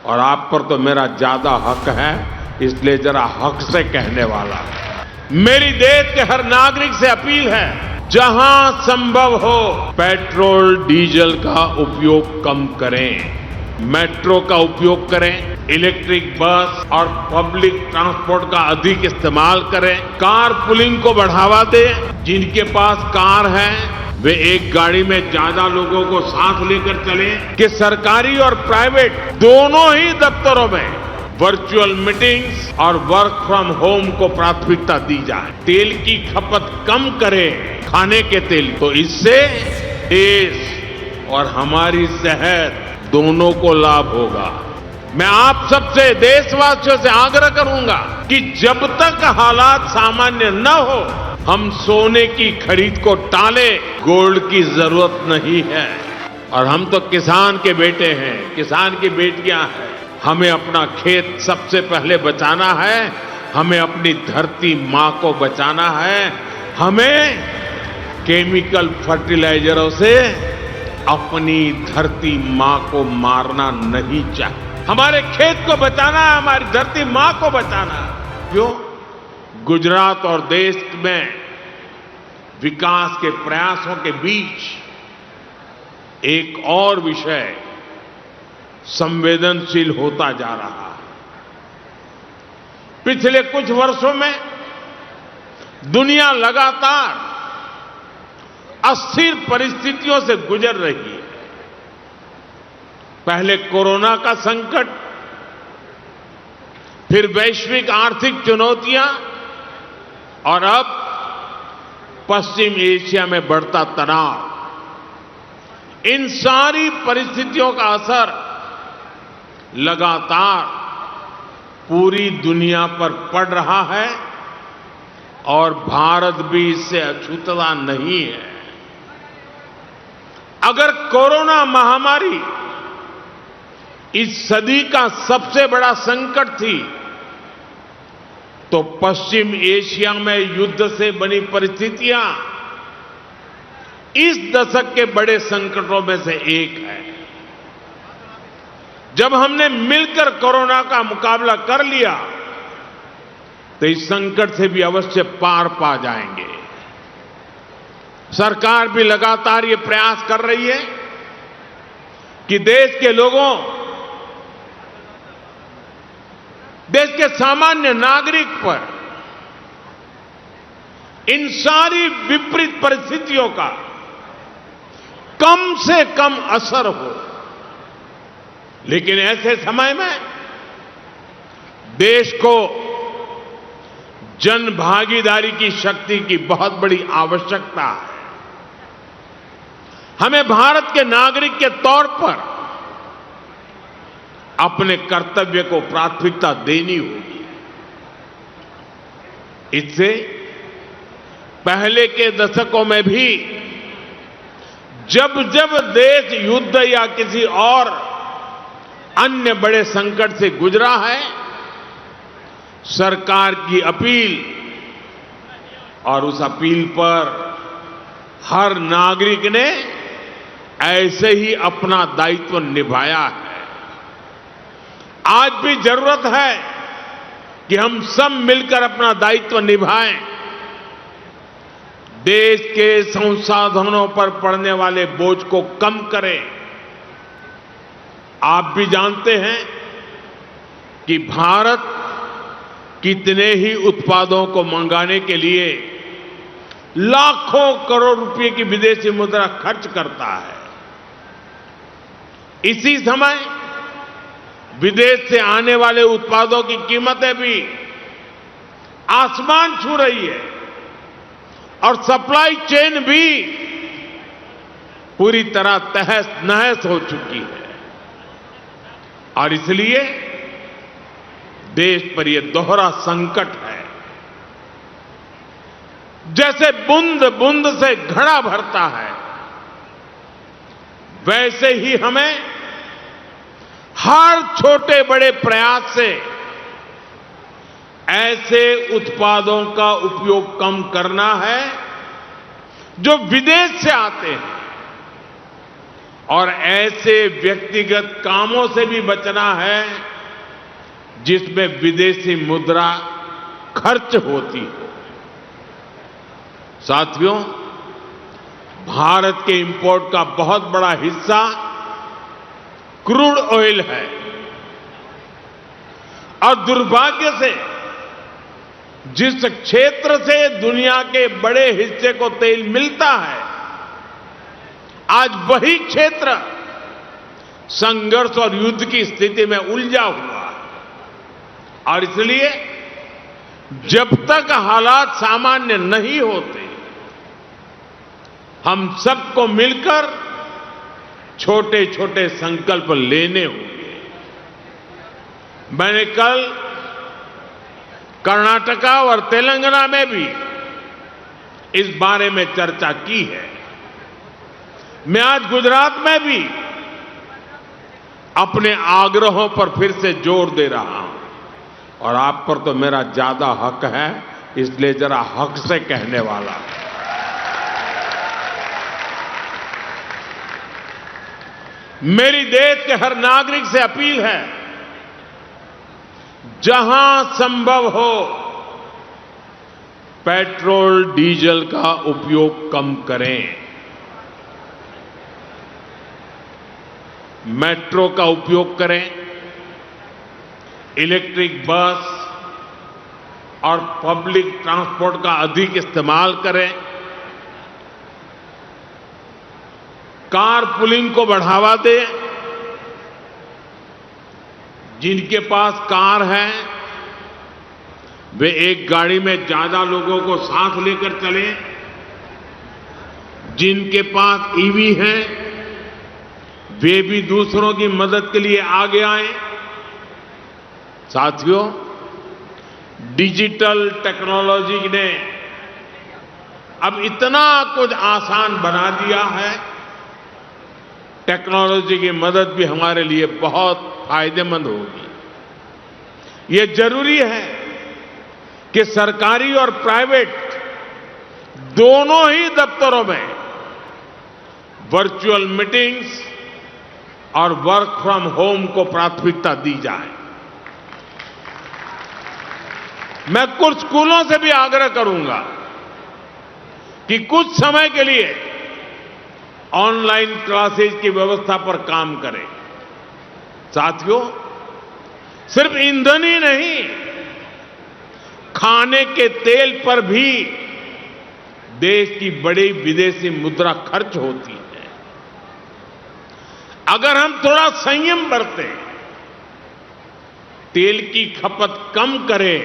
और आप पर तो मेरा ज्यादा हक है, इसलिए जरा हक से कहने वाला हूं। मेरी देश के हर नागरिक से अपील है, जहां संभव हो पेट्रोल डीजल का उपयोग कम करें, मेट्रो का उपयोग करें, इलेक्ट्रिक बस और पब्लिक ट्रांसपोर्ट का अधिक इस्तेमाल करें, कार पुलिंग को बढ़ावा दें। जिनके पास कार है वे एक गाड़ी में ज्यादा लोगों को साथ लेकर चलें कि सरकारी और प्राइवेट दोनों ही दफ्तरों में वर्चुअल मीटिंग्स और वर्क फ्रॉम होम को प्राथमिकता दी जाए। तेल की खपत कम करें, खाने के तेल, तो इससे देश और हमारी सेहत दोनों को लाभ होगा। मैं आप सबसे, देशवासियों से आग्रह करूंगा कि जब तक हालात सामान्य न हो, हम सोने की खरीद को टालें। गोल्ड की जरूरत नहीं है। और हम तो किसान के बेटे हैं, किसान की बेटियां हैं। हमें अपना खेत सबसे पहले बचाना है, हमें अपनी धरती मां को बचाना है, हमें केमिकल फर्टिलाइजरों से अपनी धरती मां को मारना नहीं चाहिए। हमारे खेत को बचाना है, हमारी धरती मां को बचाना है। क्यों? गुजरात और देश में विकास के प्रयासों के बीच एक और विषय संवेदनशील होता जा रहा है। पिछले कुछ वर्षों में दुनिया लगातार अस्थिर परिस्थितियों से गुजर रही है। पहले कोरोना का संकट, फिर वैश्विक आर्थिक चुनौतियां और अब पश्चिम एशिया में बढ़ता तनाव। इन सारी परिस्थितियों का असर लगातार पूरी दुनिया पर पड़ रहा है और भारत भी इससे अछूता नहीं है। अगर कोरोना महामारी इस सदी का सबसे बड़ा संकट थी, तो पश्चिम एशिया में युद्ध से बनी परिस्थितियां इस दशक के बड़े संकटों में से एक है। जब हमने मिलकर कोरोना का मुकाबला कर लिया, तो इस संकट से भी अवश्य पार पा जाएंगे। सरकार भी लगातार ये प्रयास कर रही है कि देश के लोगों, देश के सामान्य नागरिक पर इन सारी विपरीत परिस्थितियों का कम से कम असर हो। लेकिन ऐसे समय में देश को जन भागीदारी की शक्ति की बहुत बड़ी आवश्यकता है। हमें भारत के नागरिक के तौर पर अपने कर्तव्य को प्राथमिकता देनी होगी। इससे पहले के दशकों में भी जब जब देश युद्ध या किसी और अन्य बड़े संकट से गुजरा है, सरकार की अपील और उस अपील पर हर नागरिक ने ऐसे ही अपना दायित्व निभाया है। आज भी जरूरत है कि हम सब मिलकर अपना दायित्व निभाएं। देश के संसाधनों पर पड़ने वाले बोझ को कम करें। आप भी जानते हैं कि भारत कितने ही उत्पादों को मंगाने के लिए लाखों करोड़ रुपए की विदेशी मुद्रा खर्च करता है। इसी समय विदेश से आने वाले उत्पादों की कीमतें भी आसमान छू रही है और सप्लाई चेन भी पूरी तरह तहस नहस हो चुकी है। और इसलिए देश पर यह दोहरा संकट है। जैसे बूंद बूंद से घड़ा भरता है, वैसे ही हमें हर छोटे बड़े प्रयास से ऐसे उत्पादों का उपयोग कम करना है जो विदेश से आते हैं। और ऐसे व्यक्तिगत कामों से भी बचना है जिसमें विदेशी मुद्रा खर्च होती हो। साथियों, भारत के इंपोर्ट का बहुत बड़ा हिस्सा क्रूड ऑयल है और दुर्भाग्य से जिस क्षेत्र से दुनिया के बड़े हिस्से को तेल मिलता है, आज वही क्षेत्र संघर्ष और युद्ध की स्थिति में उलझा हुआ है। और इसलिए जब तक हालात सामान्य नहीं होते, हम सबको मिलकर छोटे छोटे संकल्प लेने होंगे। मैंने कल कर्नाटका और तेलंगाना में भी इस बारे में चर्चा की है। मैं आज गुजरात में भी अपने आग्रहों पर फिर से जोर दे रहा हूं और आप पर तो मेरा ज्यादा हक है, इसलिए जरा हक से कहने वाला। मेरी देश के हर नागरिक से अपील है, जहां संभव हो पेट्रोल डीजल का उपयोग कम करें। मेट्रो का उपयोग करें, इलेक्ट्रिक बस और पब्लिक ट्रांसपोर्ट का अधिक इस्तेमाल करें, कार पुलिंग को बढ़ावा दें। जिनके पास कार है वे एक गाड़ी में ज्यादा लोगों को साथ लेकर चलें। जिनके पास ईवी है वे भी दूसरों की मदद के लिए आगे आए। साथियों, डिजिटल टेक्नोलॉजी ने अब इतना कुछ आसान बना दिया है, टेक्नोलॉजी की मदद भी हमारे लिए बहुत फायदेमंद होगी। ये जरूरी है कि सरकारी और प्राइवेट दोनों ही दफ्तरों में वर्चुअल मीटिंग्स और वर्क फ्रॉम होम को प्राथमिकता दी जाए। मैं कुछ स्कूलों से भी आग्रह करूंगा कि कुछ समय के लिए ऑनलाइन क्लासेज की व्यवस्था पर काम करें। साथियों, सिर्फ ईंधन ही नहीं, खाने के तेल पर भी देश की बड़ी विदेशी मुद्रा खर्च होती है। अगर हम थोड़ा संयम बरतें, तेल की खपत कम करें,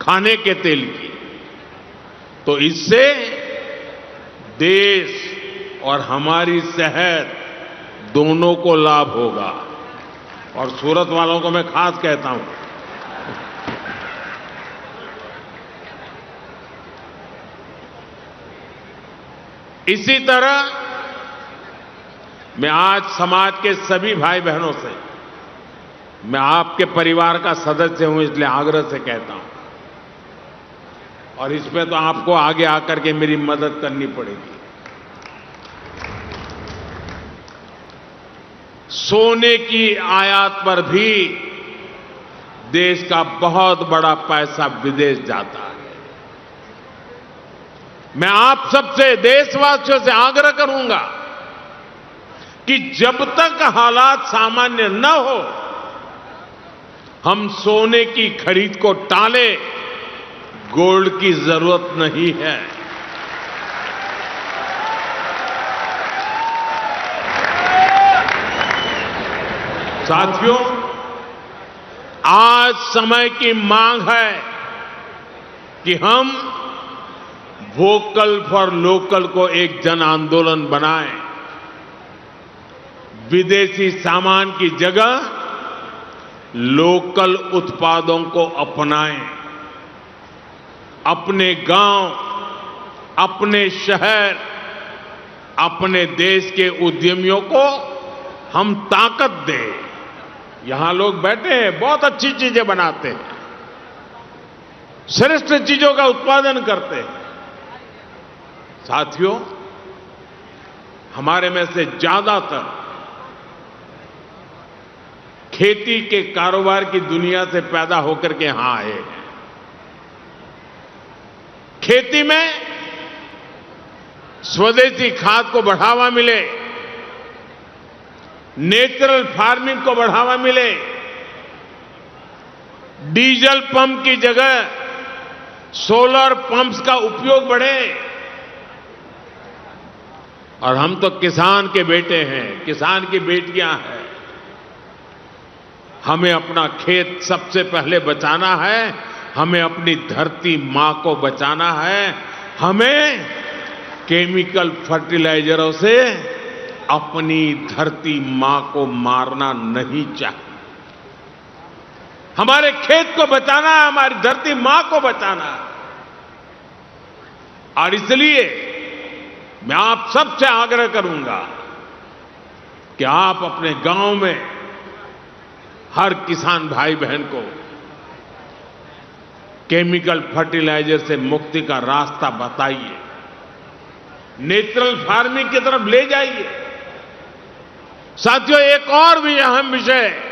खाने के तेल की, तो इससे देश और हमारी सेहत दोनों को लाभ होगा। और सूरत वालों को मैं खास कहता हूं, इसी तरह मैं आज समाज के सभी भाई बहनों से, मैं आपके परिवार का सदस्य हूं इसलिए आग्रह से कहता हूं, और इसमें तो आपको आगे आकर के मेरी मदद करनी पड़ेगी। सोने की आयात पर भी देश का बहुत बड़ा पैसा विदेश जाता है। मैं आप सबसे, देशवासियों से आग्रह करूंगा कि जब तक हालात सामान्य न हो, हम सोने की खरीद को टालें। गोल्ड की जरूरत नहीं है। साथियों, आज समय की मांग है कि हम वोकल फॉर लोकल को एक जन आंदोलन बनाएं। विदेशी सामान की जगह लोकल उत्पादों को अपनाएं। अपने गांव, अपने शहर, अपने देश के उद्यमियों को हम ताकत दें। यहां लोग बैठे हैं, बहुत अच्छी चीजें बनाते हैं, श्रेष्ठ चीजों का उत्पादन करते हैं। साथियों, हमारे में से ज्यादातर खेती के कारोबार की दुनिया से पैदा होकर के यहां आए हैं। खेती में स्वदेशी खाद को बढ़ावा मिले, नेचुरल फार्मिंग को बढ़ावा मिले, डीजल पंप की जगह सोलर पंप्स का उपयोग बढ़े। और हम तो किसान के बेटे हैं, किसान की बेटियां हैं। हमें अपना खेत सबसे पहले बचाना है, हमें अपनी धरती मां को बचाना है, हमें केमिकल फर्टिलाइजरों से अपनी धरती मां को मारना नहीं चाहिए। हमारे खेत को बचाना है, हमारी धरती मां को बचाना है। और इसलिए मैं आप सबसे आग्रह करूंगा कि आप अपने गांव में हर किसान भाई बहन को केमिकल फर्टिलाइजर से मुक्ति का रास्ता बताइए, नेचुरल फार्मिंग की तरफ ले जाइए। साथियों, एक और भी अहम विषय,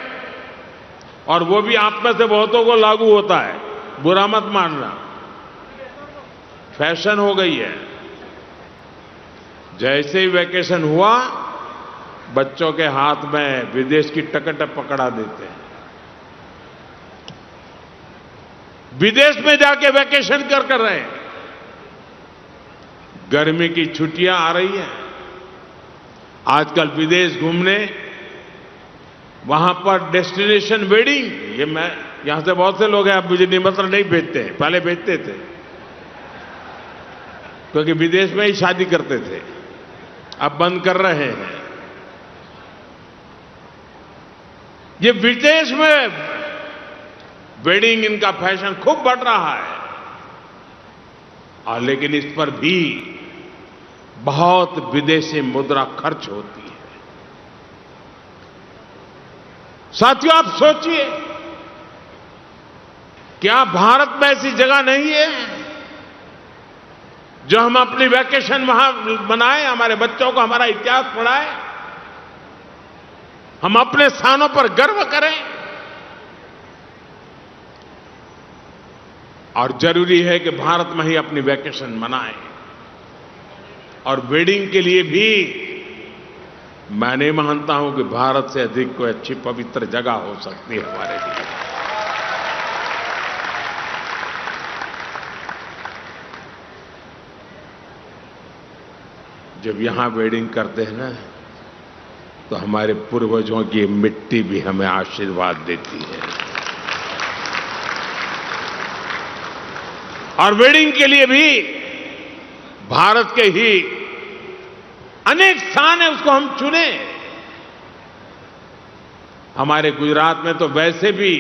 और वो भी आप में से बहुतों को लागू होता है, बुरा मत मानना, फैशन हो गई है। जैसे ही वैकेशन हुआ, बच्चों के हाथ में विदेश की टिकट पकड़ा देते हैं, विदेश में जाके वैकेशन कर रहे हैं। गर्मी की छुट्टियां आ रही हैं, आजकल विदेश घूमने, वहां पर डेस्टिनेशन वेडिंग, ये मैं यहां से बहुत से लोग हैं, अब मुझे निमंत्रण नहीं भेजते हैं, पहले भेजते थे क्योंकि विदेश में ही शादी करते थे, अब बंद कर रहे हैं। ये विदेश में वेडिंग, इनका फैशन खूब बढ़ रहा है। और लेकिन इस पर भी बहुत विदेशी मुद्रा खर्च होती है। साथियों, आप सोचिए, क्या भारत में ऐसी जगह नहीं है जो हम अपनी वैकेशन वहां मनाएं, हमारे बच्चों को हमारा इतिहास पढ़ाएं, हम अपने स्थानों पर गर्व करें। और जरूरी है कि भारत में ही अपनी वैकेशन मनाएं। और वेडिंग के लिए भी मैं नहीं मानता हूं कि भारत से अधिक कोई अच्छी पवित्र जगह हो सकती है हमारे लिए। जब यहां वेडिंग करते हैं ना, तो हमारे पूर्वजों की मिट्टी भी हमें आशीर्वाद देती है। और वेडिंग के लिए भी भारत के ही अनेक स्थान है, उसको हम चुने। हमारे गुजरात में तो वैसे भी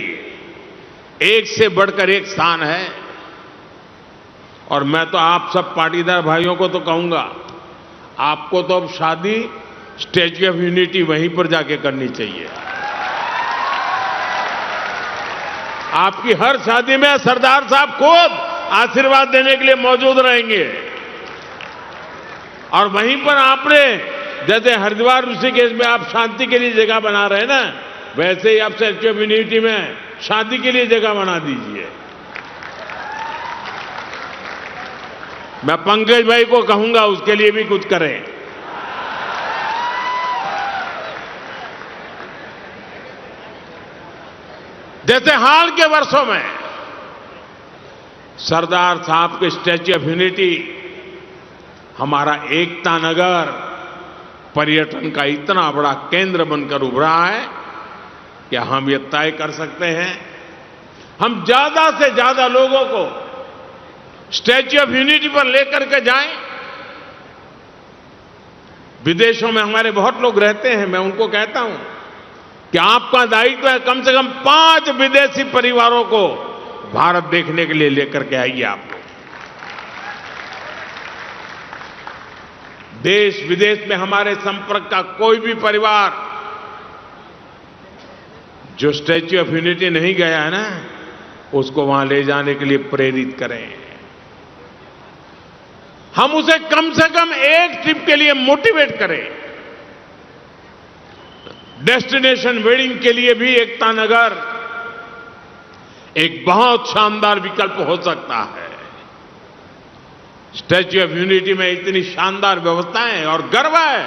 एक से बढ़कर एक स्थान है। और मैं तो आप सब पाटीदार भाइयों को तो कहूंगा, आपको तो अब शादी स्टैच्यू ऑफ यूनिटी वहीं पर जाके करनी चाहिए। आपकी हर शादी में सरदार साहब खुद आशीर्वाद देने के लिए मौजूद रहेंगे। और वहीं पर आपने, जैसे हरिद्वार ऋषिकेश में आप शांति के लिए जगह बना रहे हैं ना, वैसे ही आप स्टैच्यू ऑफ यूनिटी में शादी के लिए जगह बना दीजिए। मैं पंकज भाई को कहूंगा उसके लिए भी कुछ करें। जैसे हाल के वर्षों में सरदार साहब के स्टैच्यू ऑफ यूनिटी हमारा एकता नगर पर्यटन का इतना बड़ा केंद्र बनकर उभरा है कि हम ये तय कर सकते हैं, हम ज्यादा से ज्यादा लोगों को स्टैच्यू ऑफ यूनिटी पर लेकर के जाएं। विदेशों में हमारे बहुत लोग रहते हैं, मैं उनको कहता हूं कि आपका दायित्व है कम से कम 5 विदेशी परिवारों को भारत देखने के लिए लेकर के आइए। आप देश विदेश में हमारे संपर्क का कोई भी परिवार जो स्टैच्यू ऑफ यूनिटी नहीं गया है ना, उसको वहां ले जाने के लिए प्रेरित करें। हम उसे कम से कम एक ट्रिप के लिए मोटिवेट करें। डेस्टिनेशन वेडिंग के लिए भी एकता नगर एक बहुत शानदार विकल्प हो सकता है। स्टैच्यू ऑफ यूनिटी में इतनी शानदार व्यवस्थाएं और गर्व है,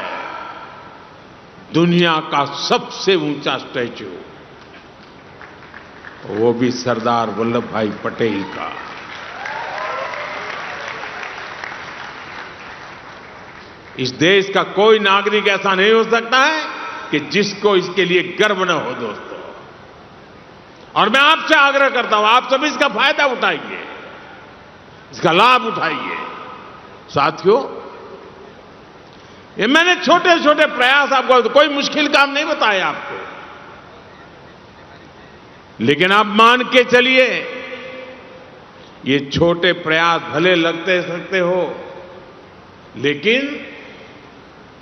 दुनिया का सबसे ऊंचा स्टैच्यू, वो भी सरदार वल्लभ भाई पटेल का। इस देश का कोई नागरिक ऐसा नहीं हो सकता है कि जिसको इसके लिए गर्व न हो दोस्तों। और मैं आपसे आग्रह करता हूं, आप सभी इसका फायदा उठाइए, इसका लाभ उठाइए। साथियों, ये मैंने छोटे छोटे प्रयास आपको, कोई मुश्किल काम नहीं बताया आपको, लेकिन आप मान के चलिए, ये छोटे प्रयास भले लगते सकते हो, लेकिन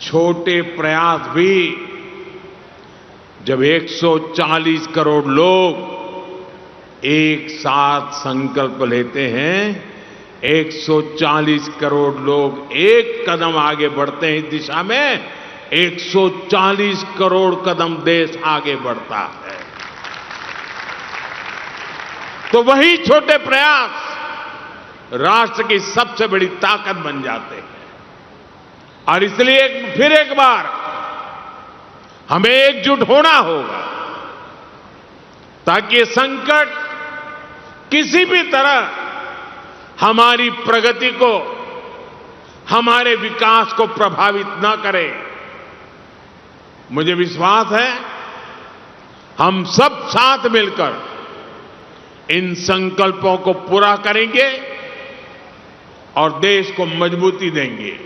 छोटे प्रयास भी जब 140 करोड़ लोग एक साथ संकल्प लेते हैं, 140 करोड़ लोग एक कदम आगे बढ़ते हैं इस दिशा में, 140 करोड़ कदम देश आगे बढ़ता है। तो वही छोटे प्रयास राष्ट्र की सबसे बड़ी ताकत बन जाते हैं। और इसलिए फिर एक बार हमें एकजुट होना होगा, ताकि ये संकट किसी भी तरह हमारी प्रगति को, हमारे विकास को प्रभावित न करे। मुझे विश्वास है हम सब साथ मिलकर इन संकल्पों को पूरा करेंगे और देश को मजबूती देंगे।